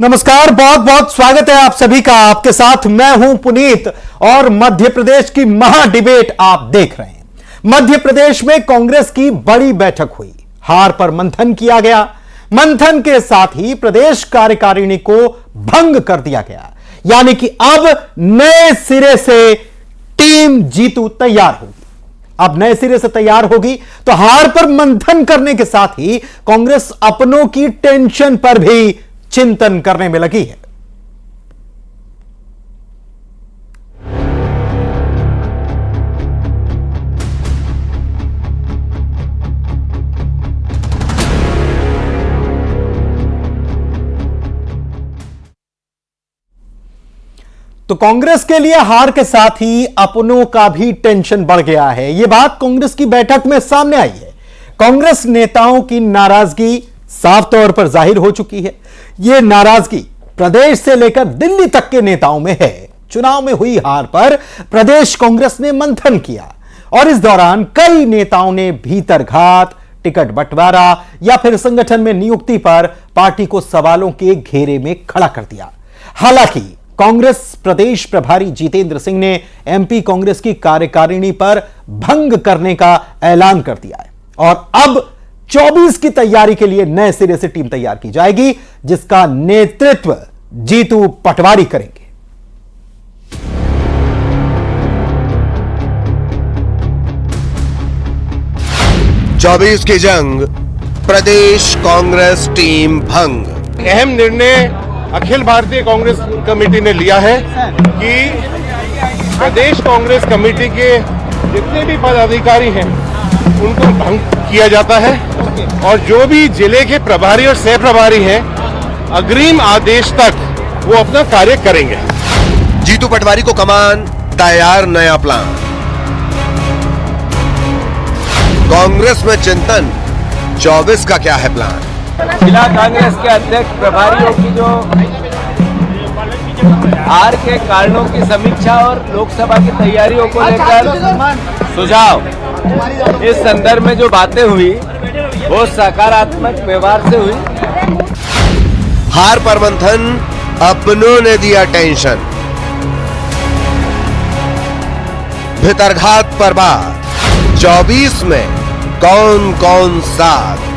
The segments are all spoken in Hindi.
नमस्कार, बहुत बहुत स्वागत है आप सभी का। आपके साथ मैं हूं पुनीत और मध्य प्रदेश की महा डिबेट आप देख रहे हैं। मध्य प्रदेश में कांग्रेस की बड़ी बैठक हुई, हार पर मंथन किया गया। मंथन के साथ ही प्रदेश कार्यकारिणी को भंग कर दिया गया, यानी कि अब नए सिरे से टीम जीतू तैयार होगी। अब नए सिरे से तैयार होगी तो हार पर मंथन करने के साथ ही कांग्रेस अपनों की टेंशन पर भी चिंतन करने में लगी है। तो कांग्रेस के लिए हार के साथ ही अपनों का भी टेंशन बढ़ गया है। यह बात कांग्रेस की बैठक में सामने आई है। कांग्रेस नेताओं की नाराजगी साफ तौर पर जाहिर हो चुकी है। यह नाराजगी प्रदेश से लेकर दिल्ली तक के नेताओं में है। चुनाव में हुई हार पर प्रदेश कांग्रेस ने मंथन किया और इस दौरान कई नेताओं ने भीतरघात, टिकट बंटवारा या फिर संगठन में नियुक्ति पर पार्टी को सवालों के घेरे में खड़ा कर दिया। हालांकि कांग्रेस प्रदेश प्रभारी जितेंद्र सिंह ने एमपी कांग्रेस की कार्यकारिणी पर भंग करने का ऐलान कर दिया है और अब 24 की तैयारी के लिए नए सिरे से टीम तैयार की जाएगी, जिसका नेतृत्व जीतू पटवारी करेंगे। चौबीस की जंग, प्रदेश कांग्रेस टीम भंग। अहम निर्णय अखिल भारतीय कांग्रेस कमेटी ने लिया है कि प्रदेश कांग्रेस कमेटी के जितने भी पदाधिकारी हैं उनको भंग किया जाता है और जो भी जिले के प्रभारी और सह प्रभारी हैं अग्रिम आदेश तक वो अपना कार्य करेंगे। जीतू पटवारी को कमान, तैयार नया प्लान। कांग्रेस में चिंतन, 24 का क्या है प्लान? जिला कांग्रेस के अध्यक्ष प्रभारियों की जो हार के कारणों की समीक्षा और लोकसभा की तैयारियों को लेकर सुझाव, इस संदर्भ में जो बातें हुई वो सकारात्मक व्यवहार से हुई। हार पर मंथन, अपनों ने दिया टेंशन। भितरघात पर बात, 24 में कौन कौन साथ।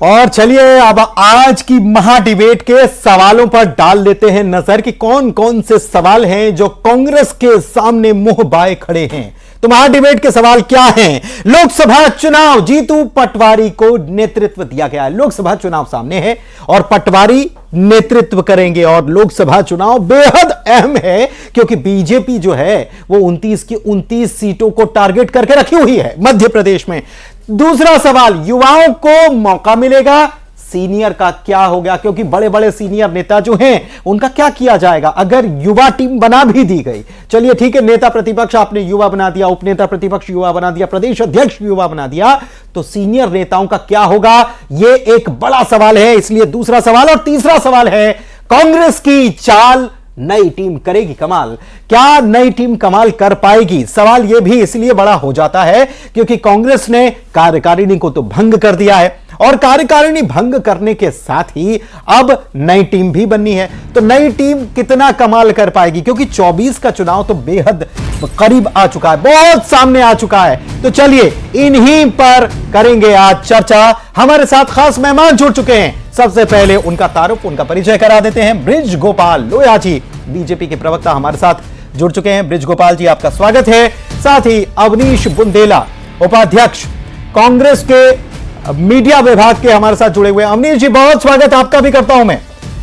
और चलिए अब आज की महा डिबेट के सवालों पर डाल लेते हैं नजर कि कौन कौन से सवाल हैं जो कांग्रेस के सामने मुंह बाए खड़े हैं। तो महा डिबेट के सवाल क्या हैं? लोकसभा चुनाव, जीतू पटवारी को नेतृत्व दिया गया है। लोकसभा चुनाव सामने है और पटवारी नेतृत्व करेंगे और लोकसभा चुनाव बेहद अहम है क्योंकि बीजेपी जो है वो 29 की 29 सीटों को टारगेट करके रखी हुई है मध्य प्रदेश में। दूसरा सवाल, युवाओं को मौका मिलेगा, सीनियर का क्या होगा? क्योंकि बड़े बड़े सीनियर नेता जो हैं उनका क्या किया जाएगा अगर युवा टीम बना भी दी गई? चलिए ठीक है, नेता प्रतिपक्ष आपने युवा बना दिया, उपनेता प्रतिपक्ष युवा बना दिया, प्रदेश अध्यक्ष युवा बना दिया, तो सीनियर नेताओं का क्या होगा? यह एक बड़ा सवाल है। इसलिए दूसरा सवाल और तीसरा सवाल है, कांग्रेस की चाल, नई टीम करेगी कमाल? क्या नई टीम कमाल कर पाएगी? सवाल यह भी इसलिए बड़ा हो जाता है क्योंकि कांग्रेस ने कार्यकारिणी को तो भंग कर दिया है और कार्यकारिणी भंग करने के साथ ही अब नई टीम भी बननी है। तो नई टीम कितना कमाल कर पाएगी? क्योंकि 24 का चुनाव तो बेहद करीब आ चुका है, बहुत सामने आ चुका है। तो चलिए इन्हीं पर करेंगे आज चर्चा। हमारे साथ खास मेहमान जुड़ चुके हैं। सबसे पहले उनका तारुफ, उनका परिचय करा देते हैं। बृज गोपाल लोया जी, बीजेपी के प्रवक्ता, हमारे साथ जुड़ चुके हैं। बृज गोपाल जी, आपका स्वागत है। साथ ही अवनीश बुंदेला, उपाध्यक्ष कांग्रेस के मीडिया विभाग के, हमारे साथ जुड़े हुए हैं। अवनीश जी, बहुत स्वागत आपका भी करता हूं मैं।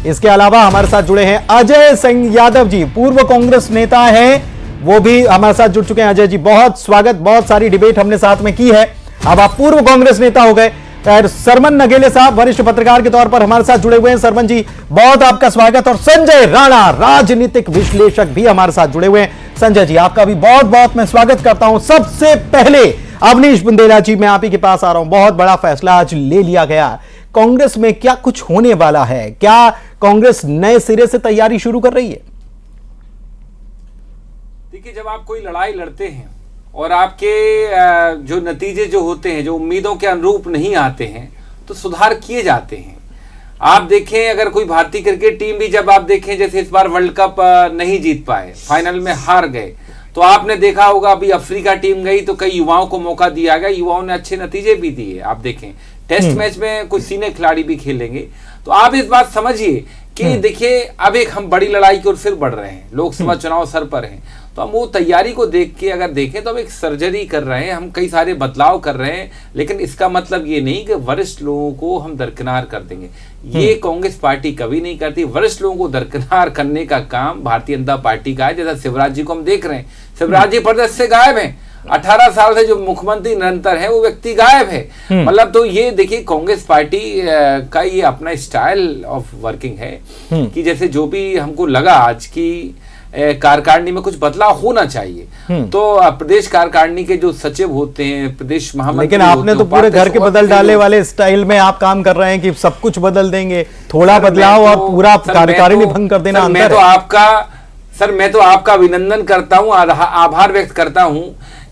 इसके अलावा हमारे साथ जुड़े हैं अजय सिंह यादव जी, पूर्व कांग्रेस नेता हैं, वो भी हमारे साथ जुड़ चुके हैं। अजय जी, बहुत स्वागत। बहुत सारी डिबेट हमने साथ में की है, अब आप पूर्व कांग्रेस नेता हो गए। सरमन नगेले साहब वरिष्ठ पत्रकार के तौर पर हमारे साथ जुड़े हुए हैं। सरमन जी, बहुत आपका स्वागत। और संजय राणा, राजनीतिक विश्लेषक, भी हमारे साथ जुड़े हुए हैं। संजय जी, आपका भी बहुत बहुत मैं स्वागत करता हूं। सबसे पहले अवनीश बुंदेला जी, मैं आप ही के पास आ रहा हूं। बहुत बड़ा फैसला आज ले लिया गया, कांग्रेस में क्या कुछ होने वाला है? क्या कांग्रेस नए सिरे से तैयारी शुरू कर रही है? देखिए, जब आप कोई लड़ाई लड़ते हैं और आपके जो नतीजे जो होते हैं, जो उम्मीदों के अनुरूप नहीं आते हैं, तो सुधार किए जाते हैं। आप देखें, अगर कोई भारतीय क्रिकेट टीम भी जब आप देखें, जैसे इस बार वर्ल्ड कप नहीं जीत पाए, फाइनल में हार गए, तो आपने देखा होगा अभी अफ्रीका टीम गई तो कई युवाओं को मौका दिया गया, युवाओं ने अच्छे नतीजे भी दिए। आप देखें टेस्ट मैच में कुछ सीनियर खिलाड़ी भी खेलेंगे। तो आप इस बात समझिए कि देखिए अब एक हम बड़ी लड़ाई की ओर फिर बढ़ रहे हैं, लोकसभा चुनाव सर पर हैं, तो हम वो तैयारी को देख के अगर देखें तो हम एक सर्जरी कर रहे हैं, हम कई सारे बदलाव कर रहे हैं, लेकिन इसका मतलब ये नहीं कि वरिष्ठ लोगों को हम दरकिनार कर देंगे। ये कांग्रेस पार्टी कभी नहीं करती। वरिष्ठ लोगों को दरकिनार करने का काम भारतीय जनता पार्टी का है। जैसा शिवराज जी को हम देख रहे हैं, शिवराज जी प्रदेश से गायब हैं, 18 साल से जो मुख्यमंत्री निरंतर है वो व्यक्ति गायब है। मतलब तो ये देखिए कांग्रेस पार्टी का ये अपना स्टाइल ऑफ वर्किंग है कि जैसे जो भी हमको लगा आज की कार्यकारिणी में कुछ बदलाव होना चाहिए, तो प्रदेश कार्यकारिणी के जो सचिव होते हैं, प्रदेश महामंत्री, लेकिन आपने तो पूरे घर के बदल डाले वाले स्टाइल में आप काम कर रहे हैं कि सब कुछ बदल देंगे, थोड़ा बदलाव और पूरा कार्यकारिणी भंग कर देना। मैं तो आपका अभिनंदन करता हूं, आभार व्यक्त करता हूं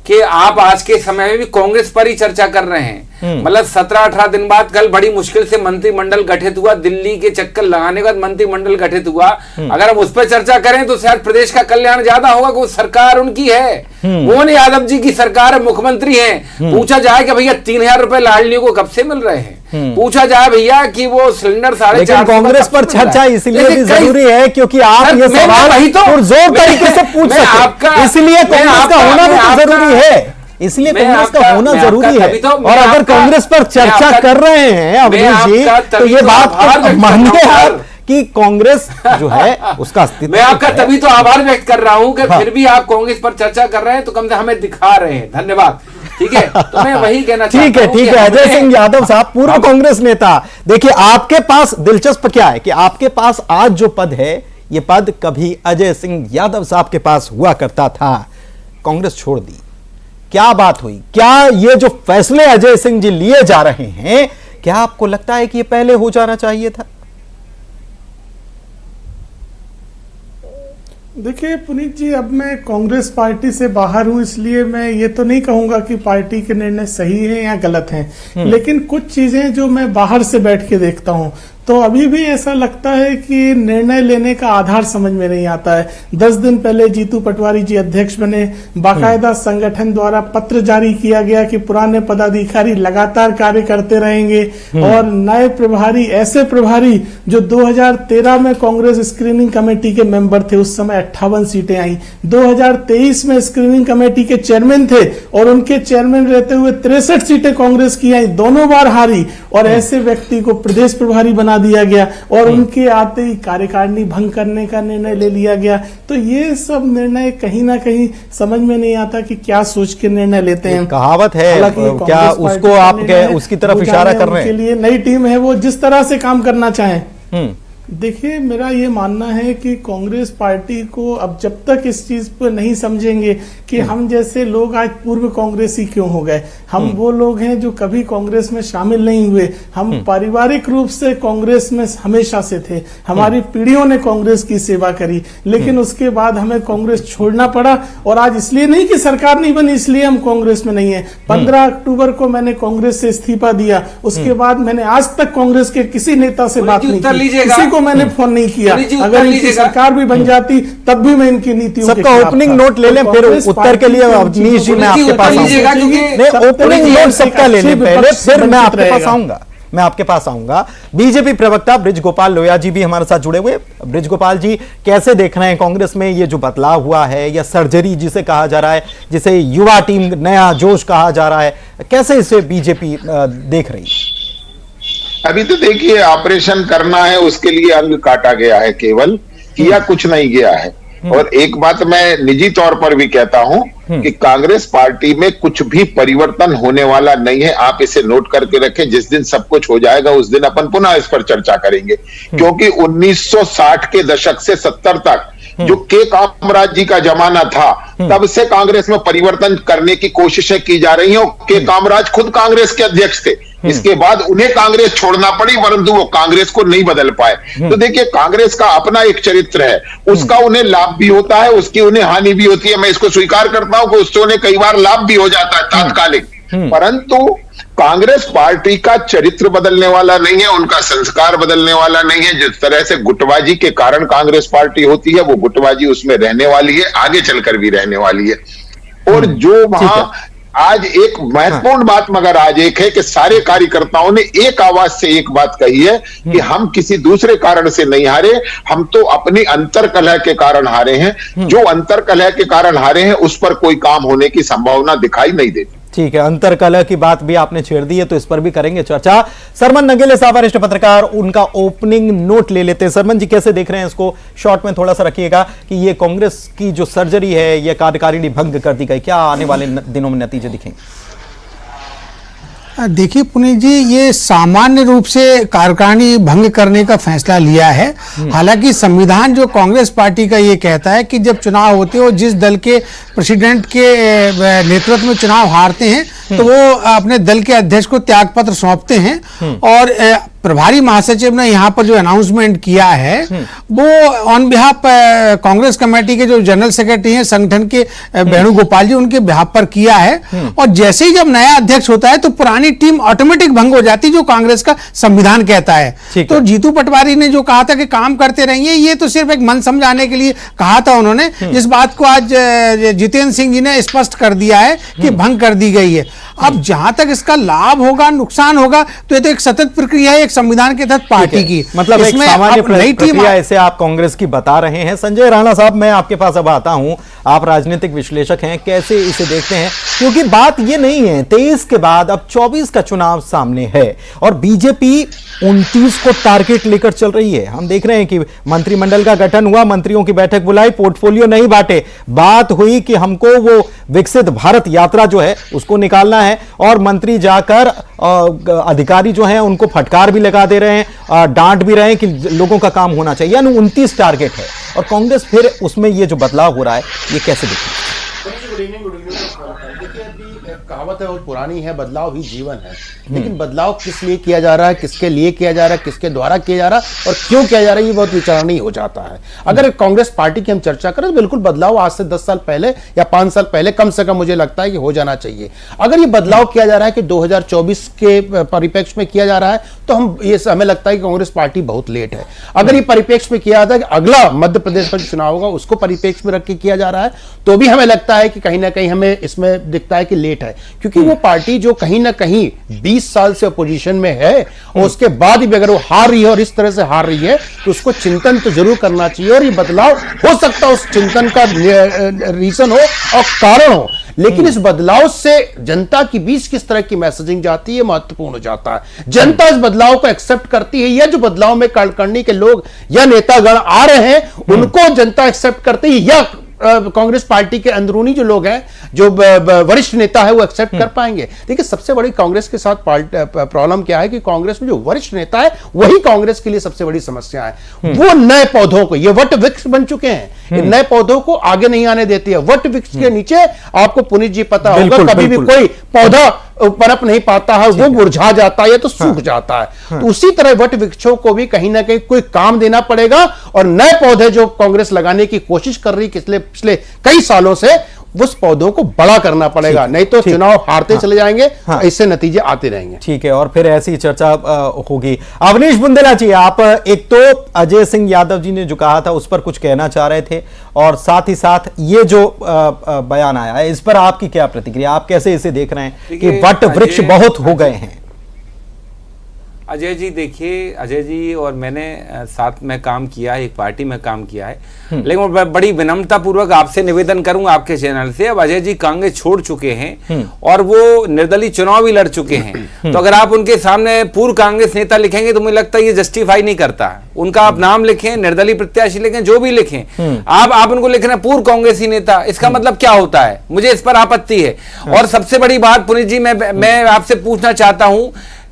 कि आप आज के समय में भी कांग्रेस पर ही चर्चा कर रहे हैं। मतलब 17-18 दिन बाद कल बड़ी मुश्किल से मंत्रिमंडल गठित हुआ, दिल्ली के चक्कर लगाने के बाद मंत्रिमंडल गठित हुआ। अगर हम उस पर चर्चा करें तो शायद प्रदेश का कल्याण ज्यादा होगा, कि वो सरकार उनकी है, मोहन यादव जी की सरकार है, मुख्यमंत्री है। पूछा जाए कि भैया 3000 रुपए लाडलियों को कब से मिल रहे हैं, पूछा जाए भैया कि वो सिलेंडर 4.5 कांग्रेस पर चर्चा इसलिए भी जरूरी है क्योंकि आप ये सवाल जोर तरीके से पूछ सकें, इसलिए कांग्रेस का होना भी जरूरी है, इसलिए कांग्रेस का होना जरूरी है। और अगर कांग्रेस पर चर्चा कर रहे हैं अवनीश जी, तो ये बात मानिए आप कि कांग्रेस जो है उसका अस्तित्व। मैं आपका तभी तो आभार व्यक्त कर रहा हूं कि फिर भी आप कांग्रेस पर चर्चा कर रहे हैं, तो कम से हमें दिखा रहे हैं। धन्यवाद। ठीक है, तो मैं वही कहना चाहता हूं। ठीक है अजय सिंह यादव साहब, पूर्व कांग्रेस नेता, देखिए आपके पास दिलचस्प क्या है कि आपके पास आज जो पद है, ये पद कभी अजय सिंह यादव साहब के पास हुआ करता था, कांग्रेस छोड़ दी। क्या बात हुई? क्या ये जो फैसले अजय सिंह जी लिए जा रहे हैं, क्या आपको लगता है कि ये पहले हो जाना चाहिए था? देखिए पुनीत जी, अब मैं कांग्रेस पार्टी से बाहर हूं, इसलिए मैं ये तो नहीं कहूंगा कि पार्टी के निर्णय सही हैं या गलत हैं, लेकिन कुछ चीजें जो मैं बाहर से बैठ के देखता हूं तो अभी भी ऐसा लगता है कि निर्णय लेने का आधार समझ में नहीं आता है। 10 दिन पहले जीतू पटवारी जी अध्यक्ष बने, बाकायदा संगठन द्वारा पत्र जारी किया गया कि पुराने पदाधिकारी लगातार कार्य करते रहेंगे और नए प्रभारी, ऐसे प्रभारी जो 2013 में कांग्रेस स्क्रीनिंग कमेटी के मेंबर थे, उस समय 58 सीटें आई। 2023 में स्क्रीनिंग कमेटी के चेयरमैन थे और उनके चेयरमैन रहते हुए 63 सीटें कांग्रेस की आई, दोनों बार हारी, और ऐसे व्यक्ति को प्रदेश प्रभारी बना दिया गया और उनके आते ही कार्यकारिणी भंग करने का निर्णय ले लिया गया। तो ये सब निर्णय कहीं ना कहीं समझ में नहीं आता कि क्या सोच के निर्णय लेते हैं। कहावत है, क्या उसको आप उसकी तरफ इशारा कर रहे हैं? उनके लिए नई टीम है, वो जिस तरह से काम करना चाहें। देखिए, मेरा ये मानना है कि कांग्रेस पार्टी को अब जब तक इस चीज पर नहीं समझेंगे कि हम जैसे लोग आज पूर्व कांग्रेसी क्यों हो गए, हम वो लोग हैं जो कभी कांग्रेस में शामिल नहीं हुए, हम पारिवारिक रूप से कांग्रेस में हमेशा से थे, हमारी पीढ़ियों ने कांग्रेस की सेवा करी, लेकिन उसके बाद हमें कांग्रेस छोड़ना पड़ा। और आज इसलिए नहीं कि सरकार नहीं बनी, इसलिए हम कांग्रेस में नहीं है। 15 अक्टूबर को मैंने कांग्रेस से इस्तीफा दिया, उसके बाद मैंने आज तक कांग्रेस के किसी नेता से बात नहीं की, किसी को मैंने फोन नहीं किया। अगर इनकी सरकार भी बन जाती तब भी मैं इनकी नीतियों सबका ओपनिंग नोट ले लें, फिर उत्तर के लिए अवनीश जी मैं आपके पास आऊंगा। ओपनिंग नोट सबका ले लें पहले, फिर मैं आपके पास आऊंगा। मैं आपके पास आऊंगा। बीजेपी प्रवक्ता ब्रिज गोपाल लोया जी भी हमारे साथ जुड़े हुए। ब्रिज गोपाल जी, कैसे देख रहे हैं कांग्रेस में ये जो बदलाव हुआ है, या सर्जरी जिसे कहा जा रहा है, जिसे युवा टीम नया जोश कहा जा रहा है, कैसे इसे बीजेपी देख रही है? अभी तो देखिए, ऑपरेशन करना है, उसके लिए अंग काटा गया है, केवल किया कुछ नहीं गया है। और एक बात मैं निजी तौर पर भी कहता हूं कि कांग्रेस पार्टी में कुछ भी परिवर्तन होने वाला नहीं है। आप इसे नोट करके रखें, जिस दिन सब कुछ हो जाएगा उस दिन अपन पुनः इस पर चर्चा करेंगे। क्योंकि 1960 के दशक से 70 तक जो के कामराज जी का जमाना था, तब से कांग्रेस में परिवर्तन करने की कोशिशें की जा रही हैं। के कामराज खुद कांग्रेस के अध्यक्ष थे, इसके बाद उन्हें कांग्रेस छोड़ना पड़ी, परंतु वो कांग्रेस को नहीं बदल पाए। तो देखिए, कांग्रेस का अपना एक चरित्र है, उसका उन्हें लाभ भी होता है, उसकी उन्हें हानि भी होती है। मैं इसको स्वीकार करता हूं कि उससे उन्हें कई बार लाभ भी हो जाता है तात्कालिक, परंतु कांग्रेस पार्टी का चरित्र बदलने वाला नहीं है, उनका संस्कार बदलने वाला नहीं है। जिस तरह से गुटबाजी के कारण कांग्रेस पार्टी होती है, वो गुटबाजी उसमें रहने वाली है, आगे चलकर भी रहने वाली है। और जो वहां आज एक महत्वपूर्ण बात मगर आज एक है कि सारे कार्यकर्ताओं ने एक आवाज से एक बात कही है कि हम किसी दूसरे कारण से नहीं हारे, हम तो अपनी अंतर्कलह के कारण हारे हैं। जो अंतर्कलह के कारण हारे हैं उस पर कोई काम होने की संभावना दिखाई नहीं देती। ठीक है, अंतरकलह की बात भी आपने छेड़ दी है तो इस पर भी करेंगे चर्चा। सरमन नगेले साहब वरिष्ठ पत्रकार, उनका ओपनिंग नोट ले लेते हैं। सरमन जी कैसे देख रहे हैं इसको, शॉर्ट में थोड़ा सा रखिएगा कि ये कांग्रेस की जो सर्जरी है, ये कार्यकारिणी भंग कर दी गई, क्या आने वाले दिनों में नतीजे दिखेंगे? देखिए पुनीत जी, ये सामान्य रूप से कार्यकारिणी भंग करने का फैसला लिया है। हालांकि संविधान जो कांग्रेस पार्टी का ये कहता है कि जब चुनाव होते हो, जिस दल के प्रेसिडेंट के नेतृत्व में चुनाव हारते हैं तो वो अपने दल के अध्यक्ष को त्यागपत्र सौंपते हैं। और प्रभारी महासचिव ने यहाँ पर जो अनाउंसमेंट किया है वो ऑन बिहाफ कांग्रेस कमेटी के जो जनरल सेक्रेटरी हैं संगठन के वेणुगोपाल जी, उनके बिहाफ पर किया है। और जैसे ही जब नया अध्यक्ष होता है तो पुरानी टीम ऑटोमेटिक भंग हो जाती, जो कांग्रेस का संविधान कहता है। तो जीतू पटवारी ने जो कहा था कि काम करते रहिए, ये तो सिर्फ एक मन समझाने के लिए कहा था उन्होंने। इस बात को आज जितेंद्र सिंह जी ने स्पष्ट कर दिया है कि भंग कर दी गई है। अब जहां तक इसका लाभ होगा, नुकसान होगा, तो ये तो एक सतत प्रक्रिया है, एक संविधान के तहत पार्टी की, मतलब एक सामान्य प्रक्रिया ऐसे आप कांग्रेस की बता रहे हैं। संजय राणा साहब, मैं आपके पास अब आता हूं, आप राजनीतिक विश्लेषक हैं, कैसे इसे देखते हैं? क्योंकि बात ये नहीं है, 23 के बाद अब 24 का चुनाव सामने है और बीजेपी 29 को टारगेट लेकर चल रही है। हम देख रहे हैं कि मंत्रिमंडल का गठन हुआ, मंत्रियों की बैठक बुलाई, पोर्टफोलियो नहीं बांटे, बात हुई कि हमको वो विकसित भारत यात्रा जो है उसको निकालना है, और मंत्री जाकर अधिकारी जो हैं उनको फटकार भी लगा दे रहे हैं, डांट भी रहे हैं कि लोगों का काम होना चाहिए। यानी 29 टारगेट है और कांग्रेस फिर उसमें ये जो बदलाव हो रहा है, ये कैसे दिखता है? कहावत है और पुरानी है, बदलाव ही जीवन है। लेकिन बदलाव किस लिए किया जा रहा है, किसके लिए किया जा रहा है, किसके द्वारा किया जा रहा है और क्यों किया जा रहा है, ये बहुत विचारणीय हो जाता है। अगर कांग्रेस पार्टी की हम चर्चा करें तो बिल्कुल बदलाव आज से 10 साल पहले या 5 साल पहले कम से कम मुझे लगता है कि हो जाना चाहिए। अगर ये बदलाव किया जा रहा है कि 2024 के परिप्रेक्ष्य में किया जा रहा है तो हमें लगता है कि कांग्रेस पार्टी बहुत लेट है। अगर ये परिप्रेक्ष्य में किया जाता है कि अगला मध्य प्रदेश पर चुनाव होगा उसको परिप्रेक्ष्य में रख के किया जा रहा है, तो भी हमें लगता है कि कहीं ना कहीं हमें इसमें दिखता है कि लेट है। क्योंकि वो पार्टी जो कहीं ना कहीं 20 साल से अपोजिशन में है और उसके बाद भी अगर वो हार रही है और इस तरह से हार रही है तो उसको चिंतन तो जरूर करना चाहिए। और ये बदलाव हो सकता है उस चिंतन का रीजन हो और कारण हो, लेकिन इस बदलाव से जनता के बीच किस तरह की मैसेजिंग जाती है महत्वपूर्ण हो जाता है। जनता इस बदलाव को एक्सेप्ट करती है या जो बदलाव में करनी के लोग या नेतागण आ रहे हैं उनको जनता एक्सेप्ट करती है या कांग्रेस पार्टी के अंदरूनी जो लोग हैं, जो वरिष्ठ नेता है, वो एक्सेप्ट कर पाएंगे। देखिए सबसे बड़ी कांग्रेस के साथ प्रॉब्लम क्या है कि कांग्रेस में जो वरिष्ठ नेता है वही कांग्रेस के लिए सबसे बड़ी समस्या है। वो नए पौधों को, ये वट वृक्ष बन चुके हैं, ये नए पौधों को आगे नहीं आने देती है। वट वृक्ष के नीचे आपको पुनीत जी पता होगा कभी भी कोई पौधा पनप नहीं पाता है, वो मुरझा जाता है या तो सूख जाता है। तो उसी तरह वट वृक्षों को भी कहीं ना कहीं कोई काम देना पड़ेगा और नए पौधे जो कांग्रेस लगाने की कोशिश कर रही है पिछले कई सालों से, उस पौधों को बड़ा करना पड़ेगा, नहीं तो चुनाव हारते चले जाएंगे, इससे नतीजे आते रहेंगे। ठीक है, और फिर ऐसी चर्चा होगी। अवनीश बुंदेला जी, आप एक तो अजय सिंह यादव जी ने जो कहा था उस पर कुछ कहना चाह रहे थे और साथ ही साथ ये जो बयान आया है इस पर आपकी क्या प्रतिक्रिया, आप कैसे इसे देख रहे हैं कि वट वृक्ष बहुत हो गए हैं? अजय जी देखिए, अजय जी और मैंने साथ में काम किया है, एक पार्टी में काम किया है, लेकिन बड़ी विनम्रता पूर्वक आपसे निवेदन करूंगा आपके चैनल से, अब अजय जी कांग्रेस छोड़ चुके हैं और वो निर्दलीय चुनाव भी लड़ चुके हैं। तो अगर आप उनके सामने पूर्व कांग्रेस नेता लिखेंगे तो मुझे लगता है ये जस्टिफाई नहीं करता। उनका आप नाम लिखें, निर्दलीय प्रत्याशी लिखें, जो भी लिखें, आप उनको लिख रहे हैं पूर्व कांग्रेसी नेता, इसका मतलब क्या होता है? मुझे इस पर आपत्ति है। और सबसे बड़ी बात पुनीत जी, मैं आपसे पूछना चाहता हूं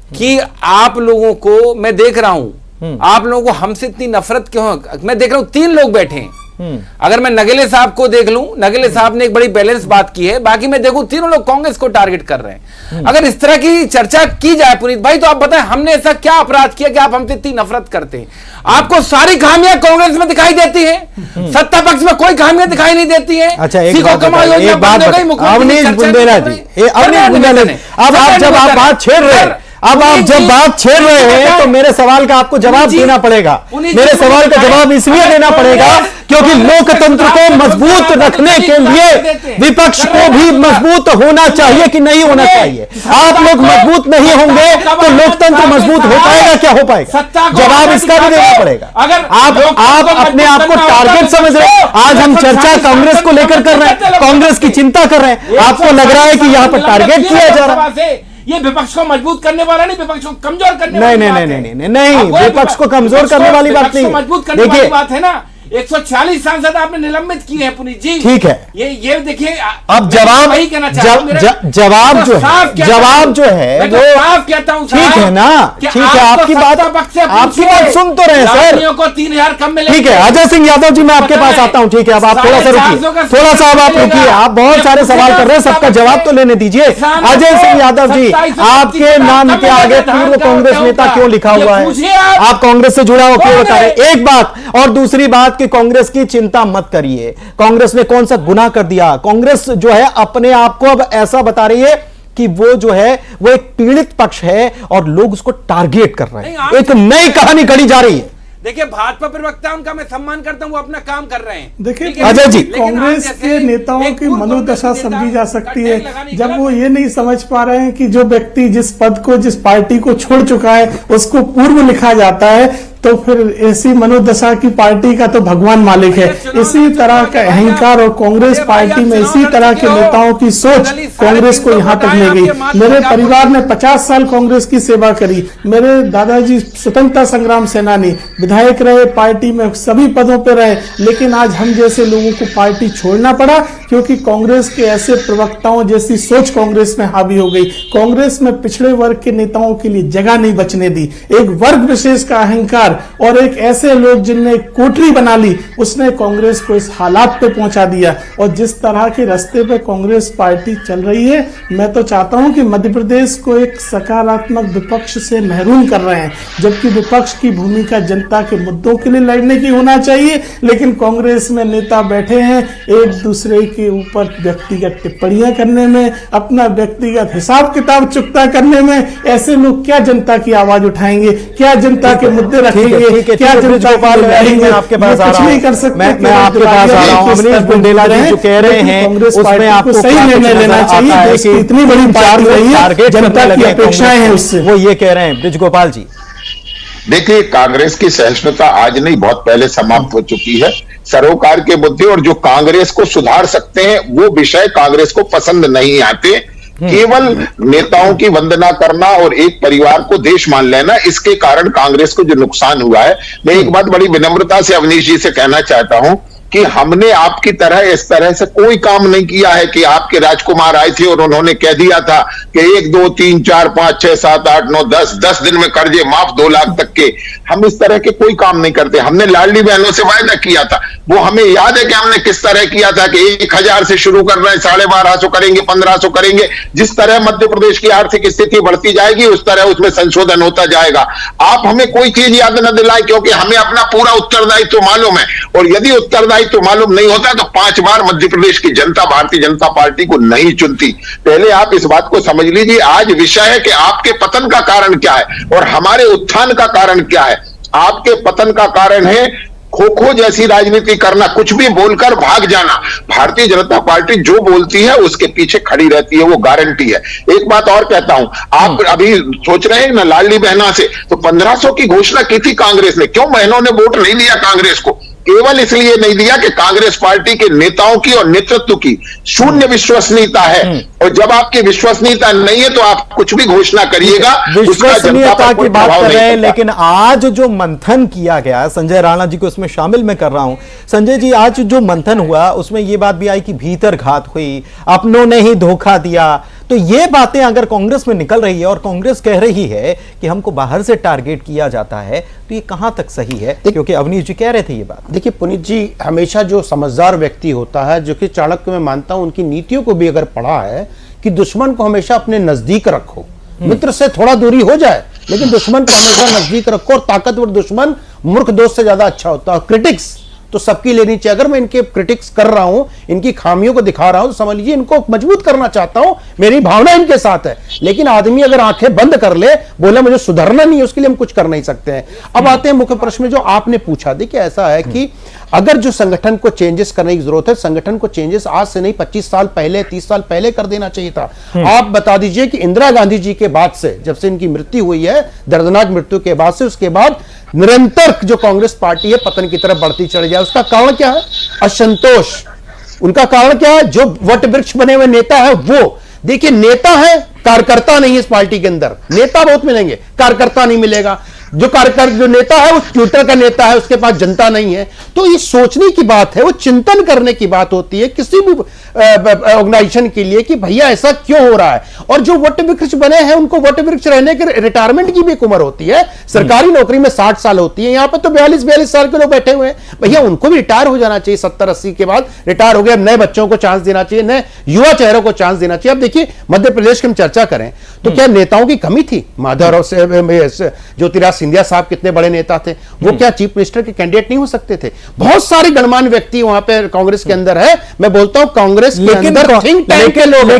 कि आप लोगों को मैं देख रहा हूं, आप लोगों को हमसे इतनी नफरत क्यों है? मैं देख रहा हूं 3 लोग बैठे हैं, अगर मैं नगेले साहब को देख लूं, नगेले साहब ने एक बड़ी बैलेंस बात की है, बाकी मैं देखूं तीनों लोग कांग्रेस को टारगेट कर रहे हैं। अगर इस तरह की चर्चा की जाए पुनीत भाई, तो आप बताएं हमने ऐसा क्या अपराध किया कि आप हमसे इतनी नफरत करते हैं? आपको सारी खामियां कांग्रेस में दिखाई देती हैं, सत्ता पक्ष में कोई खामियां दिखाई नहीं देती है। अच्छा, एक बात अवनीश बुंदेला जी, अवनीश बुंदेला जी, अब आप जब आप बात छेड़ रहे हैं, अब आप जब बात छेड़ रहे हैं तो मेरे सवाल का आपको जवाब देना पड़ेगा। मेरे सवाल का जवाब इसलिए देना पड़ेगा क्योंकि लोकतंत्र को मजबूत रखने के लिए विपक्ष को भी मजबूत होना चाहिए कि नहीं होना चाहिए। आप लोग मजबूत नहीं होंगे तो लोकतंत्र मजबूत हो पाएगा? क्या हो पाएगा? जवाब इसका भी देना पड़ेगा। आप अपने आप को टारगेट समझ रहे हैं। आज हम चर्चा कांग्रेस को लेकर कर रहे हैं, कांग्रेस की चिंता कर रहे हैं, आपको लग रहा है कि यहां पर टारगेट किया जा रहा है। ये विपक्ष को मजबूत करने वाला नहीं, विपक्ष को कमजोर करने वाली बात है। नहीं, विपक्ष को कमजोर करने वाली बात नहीं, मजबूत करने वाली बात है ना। 140 सांसद आपने निलंबित किए हैं पुनीत जी, ठीक है। ये देखिए, अब जवाब वही कहना चाहता हूं, जवाब जो है वो साफ कहता हूं, ठीक है ना, ठीक है। आपकी बात सुन तो रहे हैं सर को 3000 कम मिले। ठीक है, अजय सिंह यादव जी, मैं आपके पास आता हूं। ठीक है, अब आप थोड़ा सा रुकिए, थोड़ा सा अब आप रुकिए। आप बहुत सारे सवाल कर रहे हैं, सबका जवाब तो लेने दीजिए। अजय सिंह यादव जी, आपके नाम के आगे पूर्व कांग्रेस नेता क्यों लिखा हुआ है? आप कांग्रेस से जुड़ा हो क्यों बता रहे? एक बात, और दूसरी बात कि कांग्रेस की चिंता मत करिए। कांग्रेस ने कौन सा गुनाह कर दिया? कांग्रेस जो है अपने आप को अब ऐसा बता रही है कि वो जो है वो एक पीड़ित पक्ष है और लोग उसको टारगेट कर रहे हैं। एक नई कहानी गढ़ी जा रही है। देखिए, भाजपा प्रवक्ता, उनका मैं सम्मान करता हूं, वो अपना काम कर रहे हैं। देखिए अजय जी, कांग्रेस के नेताओं की मनोदशा समझी जा सकती है जब वो ये नहीं समझ पा रहे हैं कि जो व्यक्ति जिस पद को, जिस पार्टी को छोड़ चुका है उसको पूर्व लिखा जाता है, तो फिर ऐसी मनोदशा की पार्टी का तो भगवान मालिक है। इसी तरह का अहंकार और कांग्रेस पार्टी में इसी तरह के नेताओं की सोच कांग्रेस को यहाँ तक ले गई। मेरे परिवार ने 50 साल कांग्रेस की सेवा करी। मेरे दादाजी स्वतंत्रता संग्राम सेनानी, विधायक रहे, पार्टी में सभी पदों पर रहे, लेकिन आज हम जैसे लोगों को पार्टी छोड़ना पड़ा क्योंकि कांग्रेस के ऐसे प्रवक्ताओं जैसी सोच कांग्रेस में हावी हो गई। कांग्रेस में पिछड़े वर्ग के नेताओं के लिए जगह नहीं बचने दी। एक वर्ग विशेष का अहंकार और एक ऐसे लोग जिनने कोठरी बना ली, उसने कांग्रेस को इस हालात पे पहुंचा दिया। और जिस तरह के रास्ते पे कांग्रेस पार्टी चल रही है, मैं तो चाहता हूं कि मध्य प्रदेश को एक सकारात्मक विपक्ष से महरूम कर रहे हैं, जबकि विपक्ष की भूमिका जनता के मुद्दों के लिए लड़ने की होना चाहिए। लेकिन कांग्रेस में नेता बैठे हैं एक दूसरे के ऊपर व्यक्तिगत टिप्पणियां करने में, अपना व्यक्तिगत हिसाब किताब चुकता करने में। ऐसे लोग क्या जनता की आवाज उठाएंगे? क्या जनता के मुद्दे रखेंगे? क्या गोपाल, मैं आपके पास आ रहा हूं, मैं आपके पास आ रहा हूं। अवनीश बुंदेला जी जो कह रहे हैं उसमें आपको सही निर्णय लेना चाहिए। इतनी बड़ी पार्टी रही है, जनता की अपेक्षाएं हैं उससे, वो ये कह रहे हैं। ब्रिज गोपाल जी, देखिए, कांग्रेस की सहिष्णुता आज नहीं, बहुत पहले समाप्त हो चुकी है। सरोकार के मुद्दे और जो कांग्रेस को सुधार सकते हैं वो विषय कांग्रेस को पसंद नहीं आते। केवल नेताओं की वंदना करना और एक परिवार को देश मान लेना, इसके कारण कांग्रेस को जो नुकसान हुआ है। मैं एक बात बड़ी विनम्रता से अवनीश जी से कहना चाहता हूं कि हमने आपकी तरह इस तरह से कोई काम नहीं किया है कि आपके राजकुमार आए थे और उन्होंने कह दिया था कि 1 2 3 4 5 6 7 8 9 10 दिन में कर्जे माफ 2 लाख तक के। हम इस तरह के कोई काम नहीं करते। हमने लाडली बहनों से वायदा किया था, वो हमें याद है कि हमने किस तरह किया था कि 1000 से शुरू कर रहे हैं, 1250 करेंगे, 1500 करेंगे। जिस तरह मध्य प्रदेश की आर्थिक स्थिति बढ़ती जाएगी उस तरह उसमें संशोधन होता जाएगा। आप हमें कोई चीज याद न दिलाएं, क्योंकि हमें अपना पूरा उत्तरदायित्व मालूम है। और यदि उत्तरदायित्व मालूम नहीं होता तो 5 बार मध्य प्रदेश की जनता भारतीय जनता पार्टी को नहीं चुनती। पहले आप इस बात को समझ लीजिए। आज विषय है कि आपके पतन का कारण क्या है और हमारे उत्थान का कारण क्या है। आपके पतन का कारण है खो-खो जैसी राजनीति करना, कुछ भी बोलकर भाग जाना। भारतीय जनता पार्टी जो बोलती है उसके पीछे खड़ी रहती है, वो गारंटी है। एक बात और कहता हूं, आप अभी सोच रहे हैं ना लाडली बहना से, तो 1500 की घोषणा की थी कांग्रेस ने। क्यों बहनों ने वोट नहीं दिया कांग्रेस को? केवल इसलिए नहीं दिया कि कांग्रेस पार्टी के नेताओं की और नेतृत्व की शून्य विश्वसनीयता है। और जब आपकी विश्वसनीयता नहीं है तो आप कुछ भी घोषणा करिएगा, विश्वसनीयता की बात कर रहे हैं। लेकिन आज जो मंथन किया गया, संजय राणा जी को इसमें शामिल मैं कर रहा हूं। संजय जी, आज जो मंथन हुआ उसमें यह बात भी आई कि भीतर घात हुई, अपनों ने ही धोखा दिया। तो ये बातें अगर कांग्रेस में निकल रही है और कांग्रेस कह रही है कि हमको बाहर से टारगेट किया जाता है, तो ये कहां तक सही है? क्योंकि अवनीश जी कह रहे थे ये बात। देखिए पुनीत जी, हमेशा जो समझदार व्यक्ति होता है, जो कि चाणक्य मैं मानता हूं उनकी नीतियों को भी अगर पढ़ा है कि दुश्मन को हमेशा अपने नजदीक रखो, मित्र से थोड़ा दूरी हो जाए लेकिन दुश्मन को हमेशा नजदीक रखो, और ताकतवर दुश्मन मूर्ख दोस्त से ज्यादा अच्छा होता है। क्रिटिक्स तो सबकी लेनी चाहिए। अगर मैं इनके क्रिटिक्स कर रहा हूं, इनकी खामियों को दिखा रहा हूं, तो समझ लीजिए इनको मजबूत करना चाहता हूं, मेरी भावना इनके साथ है। लेकिन आदमी अगर आंखें बंद कर ले, बोले मुझे सुधरना नहीं है, उसके लिए हम कुछ कर नहीं सकते हैं। अब आते हैं मुख्य प्रश्न में जो आपने पूछा। देखिए ऐसा है कि अगर जो संगठन को चेंजेस करने की जरूरत है, संगठन को चेंजेस आज से नहीं 25 साल पहले 30 साल पहले कर देना चाहिए था। आप बता दीजिए कि इंदिरा गांधी जी के बाद से, जब से इनकी मृत्यु हुई है, दर्दनाक मृत्यु के बाद से, उसके बाद निरंतर जो कांग्रेस पार्टी है पतन की तरफ बढ़ती चली जाए, उसका कारण क्या है? असंतोष। उनका कारण क्या है? जो वट वृक्ष बने हुए नेता है वो, देखिए नेता है, कार्यकर्ता नहीं है। इस पार्टी के अंदर नेता बहुत मिलेंगे, कार्यकर्ता नहीं मिलेगा। जो नेता है वो ट्विटर का नेता है, उसके पास जनता नहीं है। तो ये सोचने की बात है, वो चिंतन करने की बात होती है किसी भी ऑर्गेनाइजेशन के लिए कि भैया ऐसा क्यों हो रहा है। और जो वट वृक्ष बने हैं उनको वट वृक्ष रहने के रिटायरमेंट की भी एक उम्र होती है। सरकारी नौकरी में 60 साल होती है, यहां पर तो 42 साल के लोग बैठे हुए हैं। भैया उनको भी रिटायर हो जाना चाहिए, 70-80 के बाद रिटायर हो गए। नए बच्चों को चांस देना चाहिए, नए युवा चेहरों को चांस देना चाहिए। अब देखिए मध्य प्रदेश की हम चर्चा करें तो क्या नेताओं की कमी थी? माधवराव ज्योतिराज सिंधिया साहब कितने बड़े नेता थे, वो क्या चीफ मिनिस्टर के कैंडिडेट नहीं हो सकते थे? बहुत सारे गणमान्य व्यक्ति वहां पे कांग्रेस के अंदर है। मैं बोलता हूं कांग्रेस के अंदर थिंक टैंक के लोग।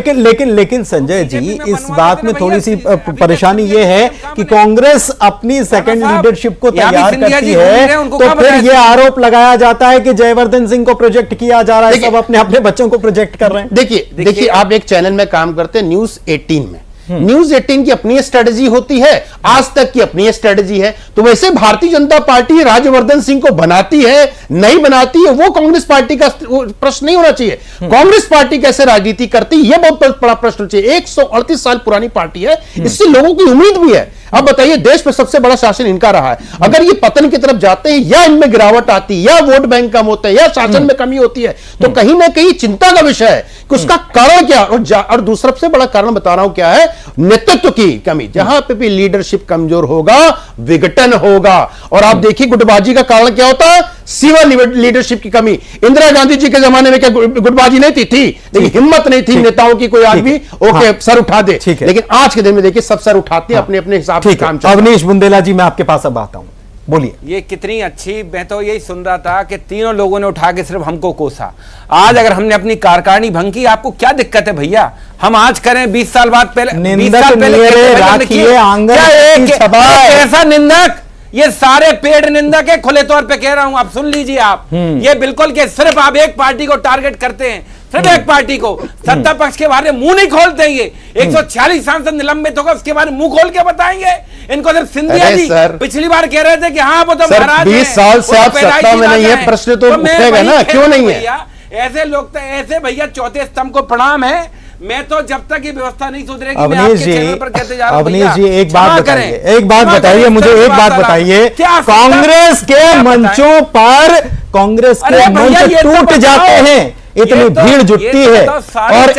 लेकिन संजय जी, इस बात में थोड़ी सी परेशानी ये है कि कांग्रेस अपनी सेकंड लीडरशिप को तैयार करती है, तो फिर ये आरोप लगाया जाता है कि जयवर्धन सिंह को प्रोजेक्ट किया जा रहा है, सब अपने अपने बच्चों को प्रोजेक्ट कर रहे हैं। देखिए आप एक चैनल में काम करते हैं, न्यूज 18 में। न्यूज 18 की अपनी स्ट्रेटजी होती है, आज तक की अपनी स्ट्रेटजी है। तो वैसे भारतीय जनता पार्टी राज्यवर्धन सिंह को बनाती है नहीं बनाती है, वो कांग्रेस पार्टी का प्रश्न नहीं होना चाहिए। कांग्रेस पार्टी कैसे राजनीति करती है, यह बहुत बड़ा प्रश्न चाहिए। 138 साल पुरानी पार्टी है, इससे लोगों की उम्मीद भी है। अब बताइए, देश में सबसे बड़ा शासन इनका रहा है। अगर ये पतन की तरफ जाते हैं, या इनमें गिरावट आती है, या वोट बैंक कम होते हैं, या शासन में कमी होती है, तो कहीं ना कहीं चिंता का विषय है कि उसका कारण क्या। और दूसरा सबसे बड़ा कारण बता रहा हूं क्या है, नेतृत्व की कमी। जहां पे भी लीडरशिप कमजोर होगा, विघटन होगा। और आप देखिए गुटबाजी का कारण क्या होता है, सिविल लीडरशिप की कमी। इंदिरा गांधी जी के जमाने में क्या गुटबाजी नहीं थी? लेकिन हिम्मत नहीं थी नेताओं की, कोई आदमी ओके सर उठा दे। लेकिन आज के दिन में देखिए सब सर उठाते हैं, अपने अपने हिसाब से काम चलता है। अवनीश बुंदेला जी, मैं आपके पास अब आता हूं, बोलिए। ये कितनी अच्छी, मैं तो यही सुन रहा था कि तीनों लोगों ने उठा के सिर्फ हमको कोसा। आज अगर हमने अपनी कार्यकारिणी भंग की, आपको क्या दिक्कत है भैया? हम आज करें 20 साल बाद पहले, 20 साल पहले ऐसा निंदक, ये सारे पेड़ निंदक है, खुले तौर पे कह रहा हूं। आप सुन लीजिए, आप ये बिल्कुल के सिर्फ आप एक पार्टी को टारगेट करते हैं, सिर्फ एक पार्टी को। सत्ता पक्ष के बारे में मुंह नहीं खोलते। ये 146 सांसद निलंबित होगा, उसके बारे में मुंह खोल के बताएंगे? इनको सिर्फ सिंधिया जी पिछली बार कह रहे थे कि हाँ वो तो महाराज 20 साल से आप सत्ता में नहीं है, प्रश्न तो उठेगा ना, क्यों नहीं है? ऐसे लोग तो ऐसे भैया चौथे स्तंभ को प्रणाम है। मैं तो जब तक ये व्यवस्था नहीं सुधरेगी, अवनीश जी, अवनीश जी एक बात बताइए, मुझे एक बात बताइए, कांग्रेस के मंचों पर कांग्रेस के मंच टूट जाते हैं, इतनी भीड़ जुटती है और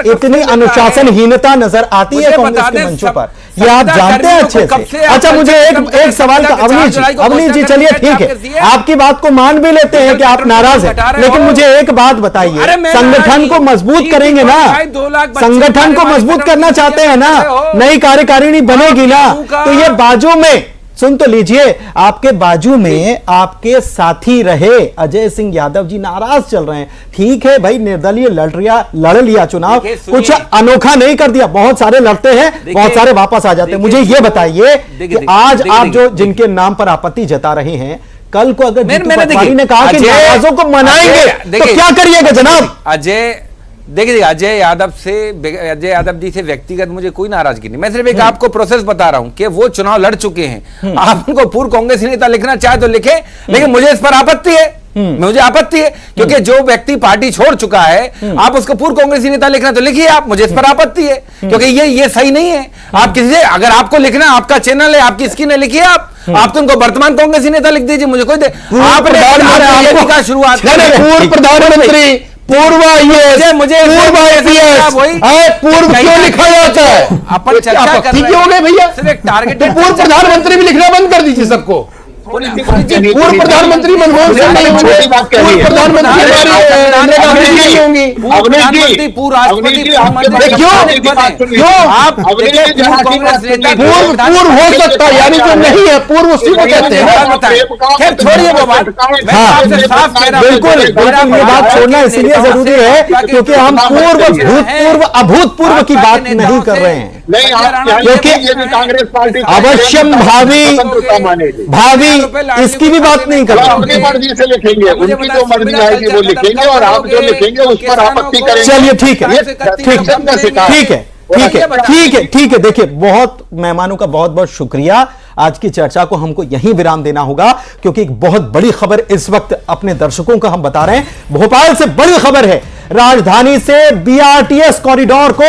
इतनी अनुशासनहीनता नजर आती है कांग्रेस के मंचों पर, ये आप जानते हैं अच्छे से। अच्छा, मुझे एक सवाल का, अवनीश जी चलिए ठीक है, आपकी बात को मान भी लेते हैं कि आप नाराज हैं, लेकिन मुझे एक बात बताइए, संगठन को मजबूत करेंगे ना? संगठन को मजबूत करना चाहते हैं ना? नई कार्यकारिणी बनेगी ना? तो ये बाजू में, सुन तो लीजिए, आपके बाजू में आपके साथी रहे अजय सिंह यादव जी नाराज चल रहे हैं। ठीक है भाई, निर्दलीय लड़ लिया चुनाव, कुछ अनोखा नहीं कर दिया। बहुत सारे लड़ते हैं, बहुत सारे वापस आ जाते हैं। मुझे ये बताइए कि आज आप जो जिनके नाम पर आपत्ति जता रहे हैं, कल को अगर जीतू पटवारी ने कहा कि नाराजों को मनाएंगे, तो क्या करिएगा जनाब? देखिए अजय यादव जी से व्यक्तिगत मुझे कोई नाराजगी नहीं। मैं सिर्फ एक आपको प्रोसेस बता रहा हूं कि वो चुनाव लड़ चुके हैं। आप उनको पूर्व कांग्रेसी नेता लिखना चाहे तो लिखे, लेकिन मुझे इस पर आपत्ति है। मुझे आपत्ति है क्योंकि जो व्यक्ति पार्टी छोड़ चुका है, आप उसको पूर्व कांग्रेसी नेता लिखना तो लिखिए आप, मुझे इस पर आपत्ति है क्योंकि ये सही नहीं है। आप किसी से, अगर आपको लिखना, आपका चैनल है, आपकी स्किन है, लिखिए आप तो उनको वर्तमान कांग्रेसी नेता लिख दीजिए, मुझे कोई आपने शुरुआत, पूर्व आईएएस, मुझे पूर्व आईपीएस, पूर्व क्यों लिखा जाता है? अपन चर्चा कर रहे हैं। क्यों हो गए भैया? सिर्फ एक टारगेट पूर्व प्रधानमंत्री भी लिखना बंद कर दीजिए सबको। पूर्व प्रधानमंत्री मनमोहन सिंह नहीं होंगे, पूर्व प्रधानमंत्री इंदिरा गांधी नहीं होंगी। प्रधानमंत्री पूर्व राष्ट्रपति क्यों आप पूर्व हो सकता है, यानी जो नहीं है पूर्व उसी को कहते हैं। खैर छोड़िए वो बात, मैं आपसे साफ कह रहा हूं। बिल्कुल बिल्कुल, ये बात छोड़ना इसलिए जरूरी है क्योंकि हम पूर्व भूतपूर्व अभूतपूर्व की बात नहीं कर रहे हैं, क्योंकि कांग्रेस पार्टी अवश्यम भावी इसकी भी बात नहीं कर रहे। अपनी मर्जी से लिखेंगे, उनकी जो मर्जी आएगी वो लिखेंगे और आप जो लिखेंगे उस पर आपत्ति करेंगे। चलिए ठीक है, ठीक है। देखिए, बहुत मेहमानों का बहुत बहुत शुक्रिया। आज की चर्चा को हमको यहीं विराम देना होगा क्योंकि एक बहुत बड़ी खबर इस वक्त अपने दर्शकों को हम बता रहे हैं। भोपाल से बड़ी खबर है, राजधानी से बीआरटीएस कॉरिडोर को